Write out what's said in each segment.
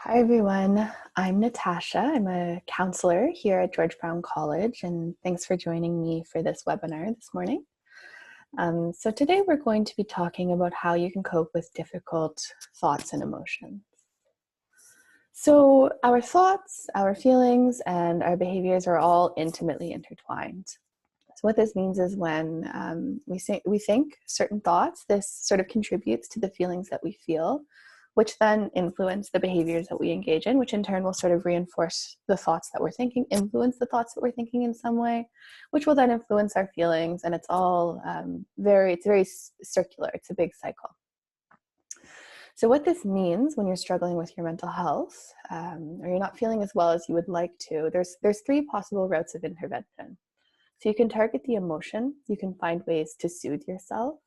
Hi everyone, I'm Natasha. I'm a counselor here at George Brown College, and thanks for joining me for this webinar this morning. So today we're going to be talking about how you can cope with difficult thoughts and emotions. So our thoughts, our feelings, and our behaviors are all intimately intertwined. So what this means is when we think certain thoughts, this sort of contributes to the feelings that we feel, which then influence the behaviors that we engage in, which in turn will sort of reinforce the thoughts that we're thinking, influence the thoughts that we're thinking in some way, which will then influence our feelings. And it's all very circular. It's a big cycle. So what this means when you're struggling with your mental health, or you're not feeling as well as you would like to, there's three possible routes of intervention. So you can target the emotion, you can find ways to soothe yourself.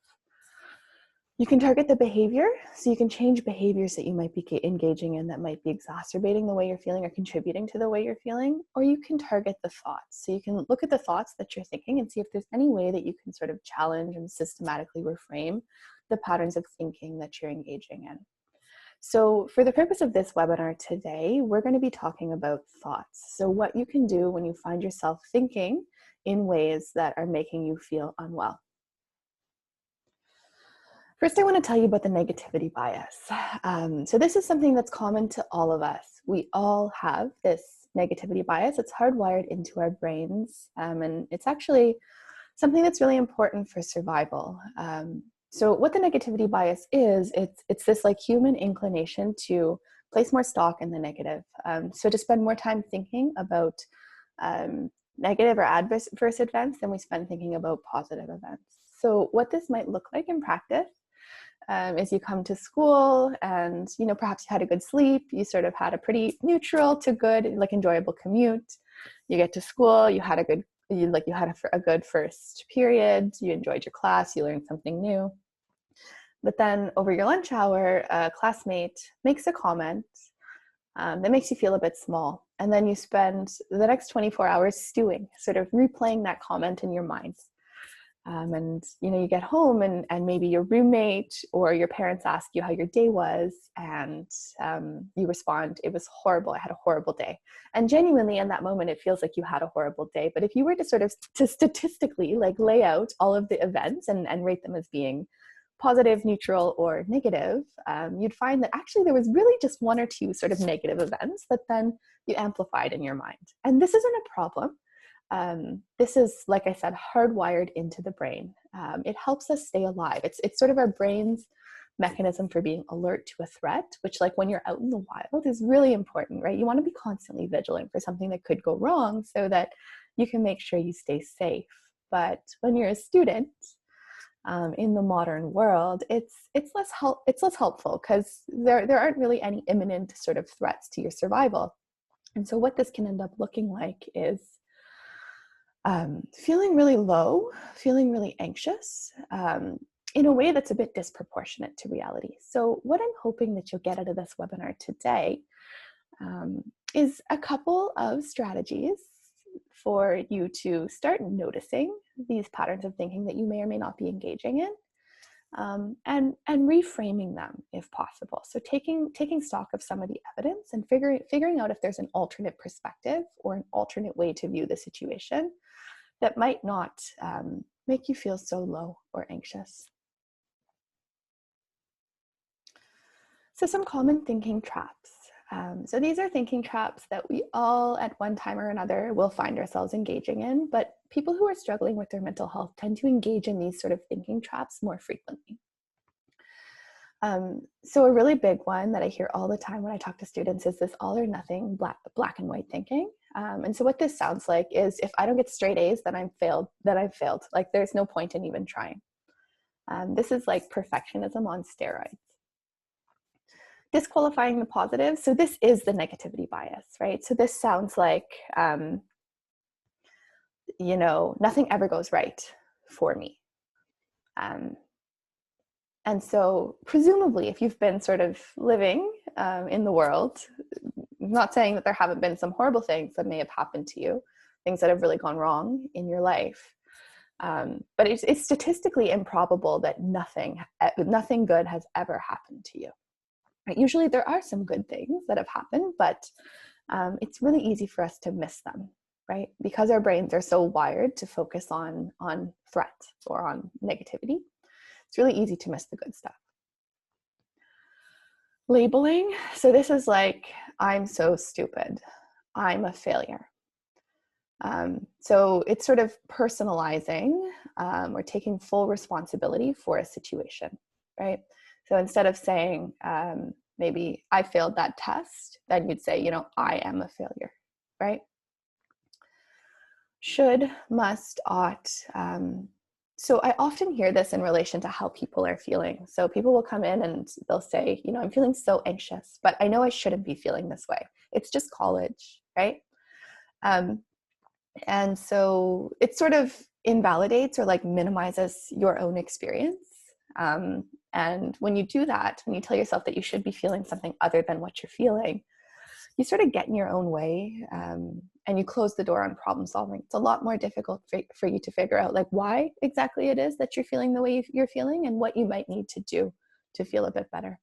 You can target the behavior, so you can change behaviors that you might be engaging in that might be exacerbating the way you're feeling or contributing to the way you're feeling, or you can target the thoughts. So you can look at the thoughts that you're thinking and see if there's any way that you can sort of challenge and systematically reframe the patterns of thinking that you're engaging in. So for the purpose of this webinar today, we're going to be talking about thoughts. So what you can do when you find yourself thinking in ways that are making you feel unwell. First, I want to tell you about the negativity bias. So this is something that's common to all of us. We all have this negativity bias. It's hardwired into our brains, and it's actually something that's really important for survival. So what the negativity bias is, it's this like human inclination to place more stock in the negative. So to spend more time thinking about negative or adverse events than we spend thinking about positive events. So what this might look like in practice is you come to school and, perhaps you had a good sleep, you sort of had a pretty neutral to good, like enjoyable commute. You get to school, you had a good first period, you enjoyed your class, you learned something new. But then over your lunch hour, a classmate makes a comment that makes you feel a bit small. And then you spend the next 24 hours stewing, sort of replaying that comment in your mind. And you get home and maybe your roommate or your parents ask you how your day was, and you respond, "It was horrible. I had a horrible day." And genuinely in that moment, it feels like you had a horrible day. But if you were to sort of statistically like lay out all of the events and rate them as being positive, neutral, or negative, you'd find that actually there was really just one or two sort of negative events that then you amplified in your mind. And this isn't a problem. This is, like I said, hardwired into the brain. It helps us stay alive. It's sort of our brain's mechanism for being alert to a threat, which, like when you're out in the wild, is really important, right? You want to be constantly vigilant for something that could go wrong so that you can make sure you stay safe. But when you're a student in the modern world, it's less helpful because there aren't really any imminent sort of threats to your survival. And so what this can end up looking like is feeling really low, feeling really anxious, in a way that's a bit disproportionate to reality. So what I'm hoping that you'll get out of this webinar today is a couple of strategies for you to start noticing these patterns of thinking that you may or may not be engaging in, and reframing them if possible. So taking stock of some of the evidence and figuring out if there's an alternate perspective or an alternate way to view the situation that might not make you feel so low or anxious. So some common thinking traps. So these are thinking traps that we all at one time or another will find ourselves engaging in, but people who are struggling with their mental health tend to engage in these sort of thinking traps more frequently. So a really big one that I hear all the time when I talk to students is this all or nothing black and white thinking. And so what this sounds like is, if I don't get straight A's, then I've failed. Like there's no point in even trying. This is like perfectionism on steroids. Disqualifying the positive. So this is the negativity bias, right? So this sounds like, nothing ever goes right for me. And so presumably, if you've been sort of living in the world, not saying that there haven't been some horrible things that may have happened to you, things that have really gone wrong in your life, but it's statistically improbable that nothing good has ever happened to you. Usually there are some good things that have happened, but it's really easy for us to miss them, right? Because our brains are so wired to focus on threat or on negativity. It's really easy to miss the good stuff. Labeling. So this is like, I'm so stupid. I'm a failure. So it's sort of personalizing or taking full responsibility for a situation, right? So instead of saying, maybe I failed that test, then you'd say, I am a failure, right? Should, must, ought. So I often hear this in relation to how people are feeling. So people will come in and they'll say, I'm feeling so anxious, but I know I shouldn't be feeling this way. It's just college, right? And so it sort of invalidates or like minimizes your own experience. And when you do that, when you tell yourself that you should be feeling something other than what you're feeling, you sort of get in your own way, and you close the door on problem solving. It's a lot more difficult for you to figure out like why exactly it is that you're feeling the way you're feeling and what you might need to do to feel a bit better.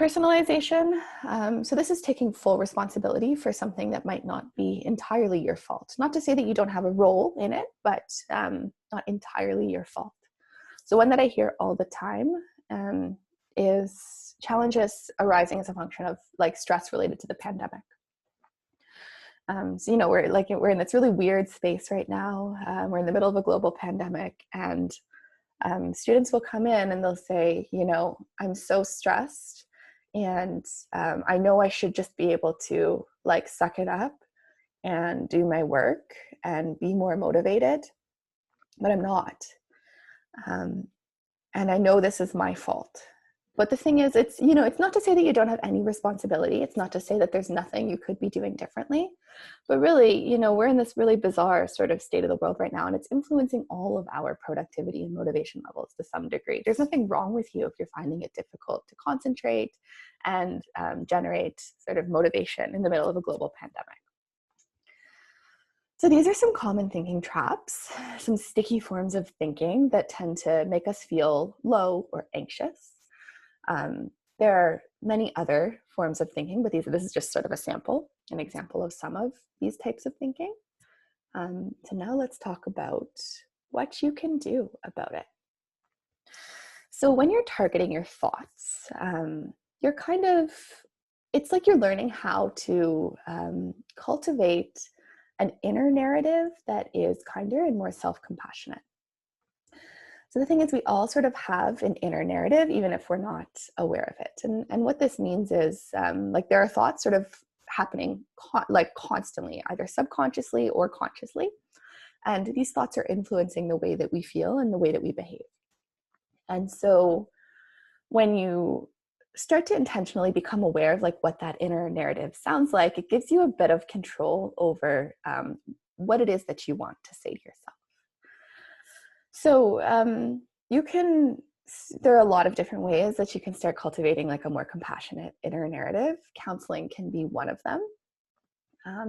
Personalization. So this is taking full responsibility for something that might not be entirely your fault. Not to say that you don't have a role in it, but not entirely your fault. So one that I hear all the time is challenges arising as a function of like stress related to the pandemic. So, we're in this really weird space right now. We're in the middle of a global pandemic, and students will come in and they'll say, I'm so stressed, and I know I should just be able to like suck it up and do my work and be more motivated, but I'm not. And I know this is my fault. But the thing is, it's not to say that you don't have any responsibility. It's not to say that there's nothing you could be doing differently. But really, we're in this really bizarre sort of state of the world right now, and it's influencing all of our productivity and motivation levels to some degree. There's nothing wrong with you if you're finding it difficult to concentrate and generate sort of motivation in the middle of a global pandemic. So these are some common thinking traps, some sticky forms of thinking that tend to make us feel low or anxious. There are many other forms of thinking, but this is just sort of an example of some of these types of thinking. So now let's talk about what you can do about it. So when you're targeting your thoughts, it's like you're learning how to cultivate an inner narrative that is kinder and more self-compassionate. So the thing is, we all sort of have an inner narrative, even if we're not aware of it. And what this means is like there are thoughts sort of happening constantly, either subconsciously or consciously. And these thoughts are influencing the way that we feel and the way that we behave. And so when you start to intentionally become aware of like what that inner narrative sounds like, it gives you a bit of control over what it is that you want to say to yourself. So there are a lot of different ways that you can start cultivating like a more compassionate inner narrative. Counseling can be one of them.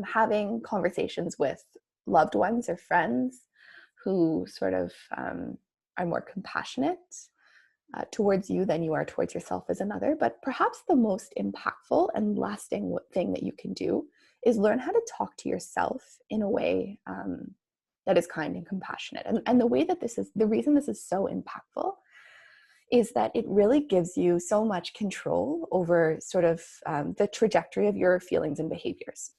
Having conversations with loved ones or friends who sort of are more compassionate towards you than you are towards yourself is another. But perhaps the most impactful and lasting thing that you can do is learn how to talk to yourself in a way that is kind and compassionate. And the reason this is so impactful is that it really gives you so much control over sort of the trajectory of your feelings and behaviors.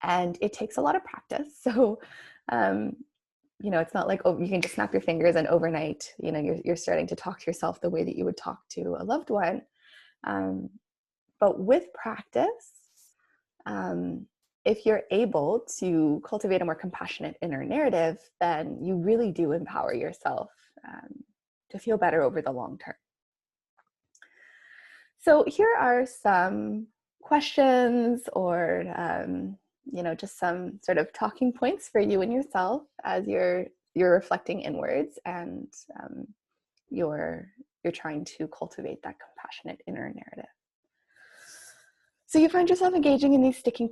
And it takes a lot of practice. So, it's not like, you can just snap your fingers and overnight, you're starting to talk to yourself the way that you would talk to a loved one. But with practice, if you're able to cultivate a more compassionate inner narrative, then you really do empower yourself to feel better over the long term. So here are some questions or, just some sort of talking points for you and yourself as you're reflecting inwards and you're trying to cultivate that compassionate inner narrative. So you find yourself engaging in these sticky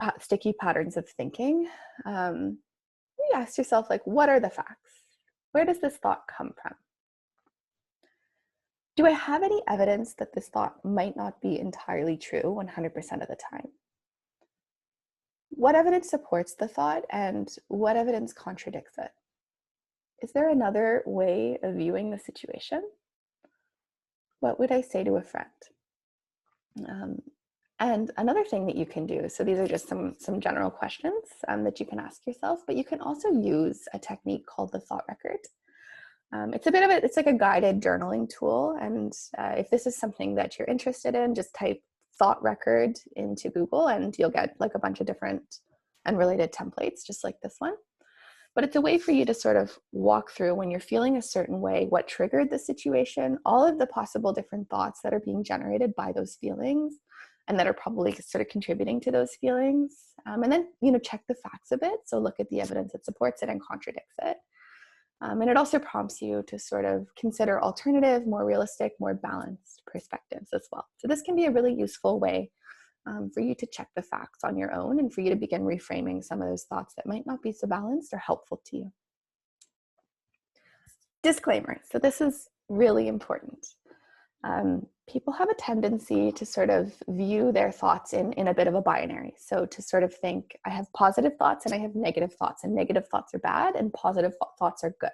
patterns of thinking. You ask yourself, like, what are the facts? Where does this thought come from? Do I have any evidence that this thought might not be entirely true 100% of the time? What evidence supports the thought and what evidence contradicts it? Is there another way of viewing the situation? What would I say to a friend? Um, and another thing that you can do, so these are just some general questions that you can ask yourself, but you can also use a technique called the thought record. It's like a guided journaling tool. And if this is something that you're interested in, just type thought record into Google and you'll get like a bunch of different and related templates, just like this one. But it's a way for you to sort of walk through when you're feeling a certain way, what triggered the situation, all of the possible different thoughts that are being generated by those feelings and that are probably sort of contributing to those feelings. And then, check the facts of it. So look at the evidence that supports it and contradicts it. And it also prompts you to sort of consider alternative, more realistic, more balanced perspectives as well. So this can be a really useful way for you to check the facts on your own and for you to begin reframing some of those thoughts that might not be so balanced or helpful to you. Disclaimer. So this is really important. People have a tendency to sort of view their thoughts in a bit of a binary. So to sort of think, I have positive thoughts and I have negative thoughts, and negative thoughts are bad and positive thoughts are good.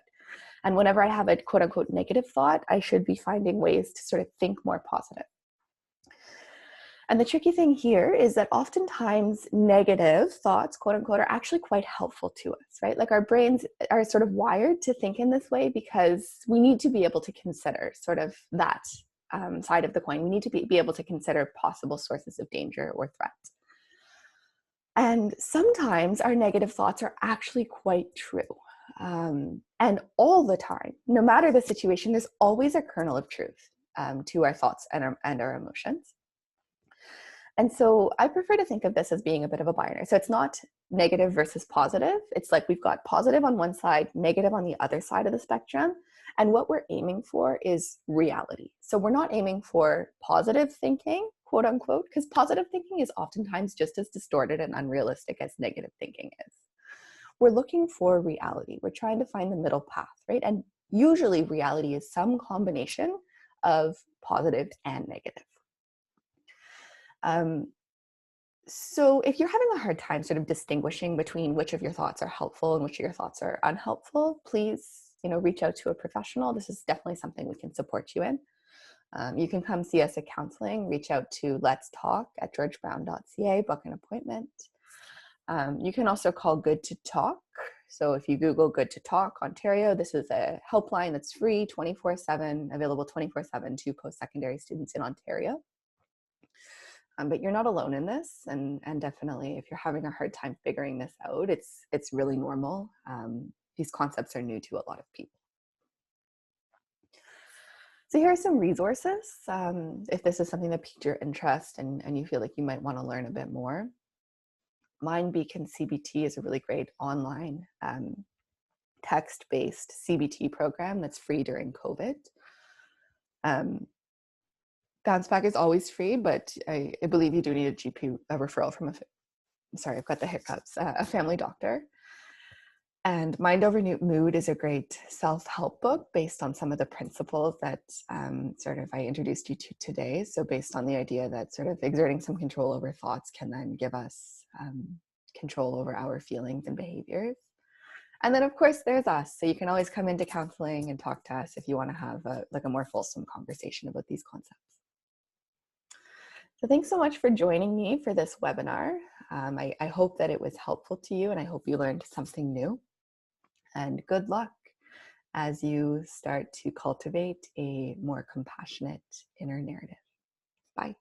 And whenever I have a quote unquote negative thought, I should be finding ways to sort of think more positive. And the tricky thing here is that oftentimes negative thoughts, quote unquote, are actually quite helpful to us, right? Like our brains are sort of wired to think in this way because we need to be able to consider sort of that side of the coin. We need to be able to consider possible sources of danger or threat. And sometimes our negative thoughts are actually quite true. And all the time, no matter the situation, there's always a kernel of truth to our thoughts and our emotions. And so I prefer to think of this as being a bit of a binary. So it's not negative versus positive. It's like we've got positive on one side, negative on the other side of the spectrum. And what we're aiming for is reality. So we're not aiming for positive thinking, quote unquote, because positive thinking is oftentimes just as distorted and unrealistic as negative thinking is. We're looking for reality. We're trying to find the middle path, right? And usually reality is some combination of positive and negative. So if you're having a hard time sort of distinguishing between which of your thoughts are helpful and which of your thoughts are unhelpful, please, reach out to a professional. This is definitely something we can support you in. You can come see us at counseling. Reach out to Let's Talk at georgebrown.ca, book an appointment. You can also call Good to Talk. So if you Google Good to Talk Ontario, this is a helpline that's free, 24/7, available 24/7 to post-secondary students in Ontario. But you're not alone in this, and definitely if you're having a hard time figuring this out, it's really normal. These concepts are new to a lot of people. So here are some resources if this is something that piqued your interest and you feel like you might want to learn a bit more. Mind Beacon CBT is a really great online text-based CBT program that's free during COVID. Bounce Back is always free, but I believe you do need a referral from I've got the hiccups, a family doctor. And Mind Over Mood is a great self-help book based on some of the principles that I introduced you to today. So based on the idea that sort of exerting some control over thoughts can then give us control over our feelings and behaviors. And then of course there's us. So you can always come into counseling and talk to us if you want to have a more fulsome conversation about these concepts. So thanks so much for joining me for this webinar. I hope that it was helpful to you and I hope you learned something new. And good luck as you start to cultivate a more compassionate inner narrative. Bye.